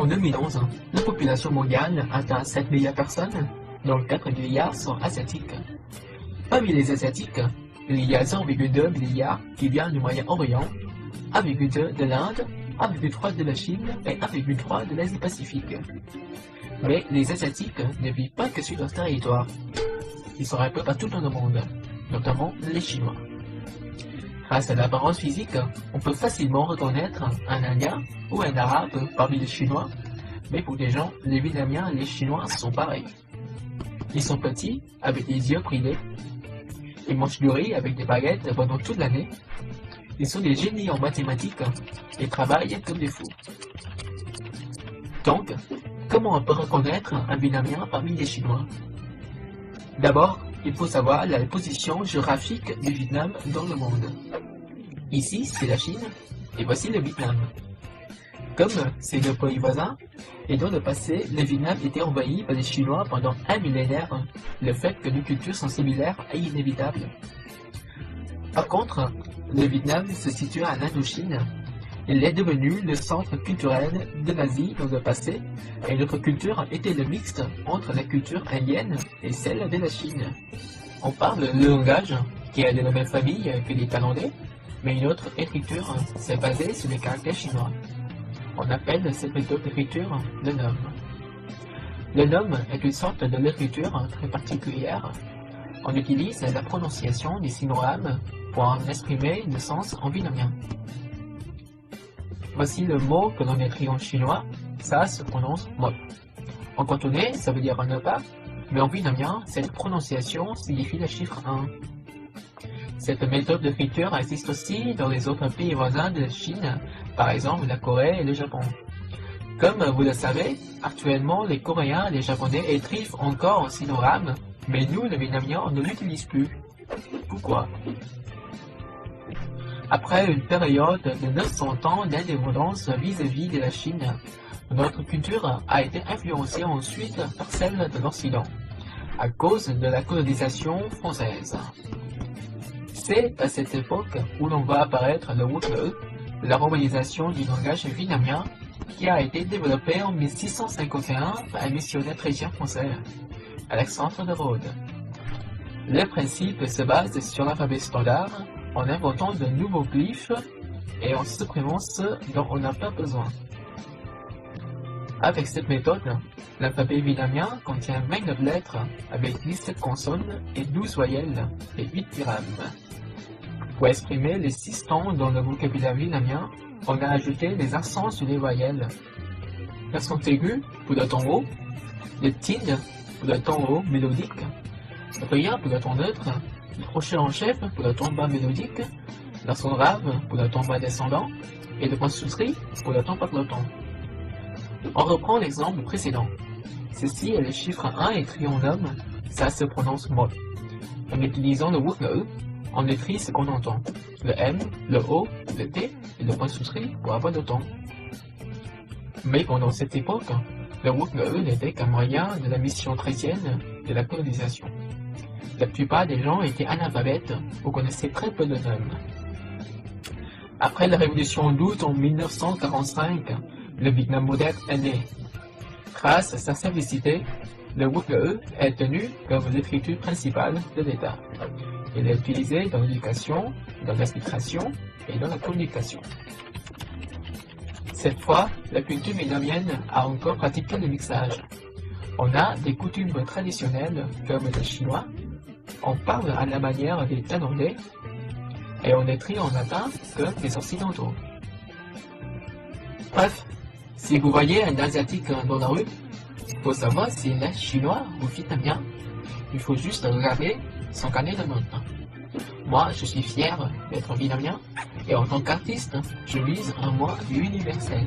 En 2011, la population mondiale atteint 7 milliards de personnes, dont 4 milliards sont asiatiques. Parmi les asiatiques, il y a 0,2 milliards qui viennent du Moyen-Orient, 1,2 de l'Inde, 1,3 de la Chine et 1,3 de l'Asie-Pacifique. Mais les Asiatiques ne vivent pas que sur leur territoire. Ils sont un peu partout dans le monde, notamment les Chinois. Grâce à l'apparence physique, on peut facilement reconnaître un Indien ou un Arabe parmi les Chinois, mais pour les gens, les Vietnamiens et les Chinois sont pareils. Ils sont petits, avec des yeux privés. Ils mangent du riz avec des baguettes pendant toute l'année. Ils sont des génies en mathématiques et travaillent comme des fous. Donc, comment on peut reconnaître un Vietnamien parmi les Chinois? D'abord, il faut savoir la position géographique du Vietnam dans le monde. Ici, c'est la Chine, et voici le Vietnam. Comme c'est deux pays voisins, et dans le passé, le Vietnam était envahi par les Chinois pendant un millénaire, le fait que nos cultures sont similaires est inévitable. Par contre, le Vietnam se situe en Indochine. Il est devenu le centre culturel de l'Asie dans le passé, et notre culture était le mixte entre la culture indienne et celle de la Chine. On parle le langage, qui est de la même famille que les Thaïlandais, mais une autre écriture s'est basée sur les caractères chinois. On appelle cette méthode d'écriture le nom. Le nom est une sorte de l'écriture très particulière. On utilise la prononciation des sinorames pour en exprimer le sens en vietnamien. Voici le mot que l'on écrit en chinois, ça se prononce mot. En cantonais, ça veut dire un ne pas, mais en vietnamien, cette prononciation signifie le chiffre 1. Cette méthode d'écriture existe aussi dans les autres pays voisins de la Chine, par exemple la Corée et le Japon. Comme vous le savez, actuellement les Coréens et les Japonais écrivent encore en sinorames, mais nous, les Vietnamiens, on ne l'utilise plus. Pourquoi? Après une période de 900 ans d'indépendance vis-à-vis de la Chine, notre culture a été influencée ensuite par celle de l'Occident, à cause de la colonisation française. C'est à cette époque où l'on voit apparaître le Woc Ngữ, la romanisation du langage vietnamien, qui a été développé en 1651 par un missionnaire chrétien français, Alexandre de Rhodes. Le principe se base sur l'alphabet standard, en inventant de nouveaux glyphes et en supprimant ceux dont on n'a pas besoin. Avec cette méthode, l'alphabet vietnamien contient 29 lettres avec 17 consonnes et 12 voyelles et 8 dirhams. Pour exprimer les 6 tons dans le vocabulaire vietnamien, on a ajouté les accents sur les voyelles. L'accent aigu pour le ton haut, le tin pour le ton haut mélodique, le rien pour le ton neutre, le crochet en chef pour le ton bas mélodique, l'accent grave pour le ton bas descendant et le point souscrit pour le ton parlotant. On reprend l'exemple précédent. Ceci est le chiffre 1 écrit en homme, ça se prononce mot. En utilisant le Woc Ngữ, on écrit ce qu'on entend, le M, le O, le T et le point souscrit pour avoir le ton. Mais pendant cette époque, le Woc Ngữ n'était qu'un moyen de la mission chrétienne de la colonisation. La plupart des gens étaient analphabètes ou connaissaient très peu de noms. Après la révolution d'août en 1945, le Vietnam moderne est né. Grâce à sa simplicité, le Woc Ngữ est tenu comme l'écriture principale de l'État. Il est utilisé dans l'éducation, dans l'administration et dans la communication. Cette fois, la culture vietnamienne a encore pratiqué le mixage. On a des coutumes traditionnelles comme les Chinois, on parle à la manière des Thaïlandais et on écrit en latin comme les Occidentaux. Bref, si vous voyez un Asiatique dans la rue, il faut savoir s'il est chinois ou vietnamien. Il faut juste regarder son carnet de notes. Moi, je suis fier d'être vietnamien et en tant qu'artiste, je vise un moi universel.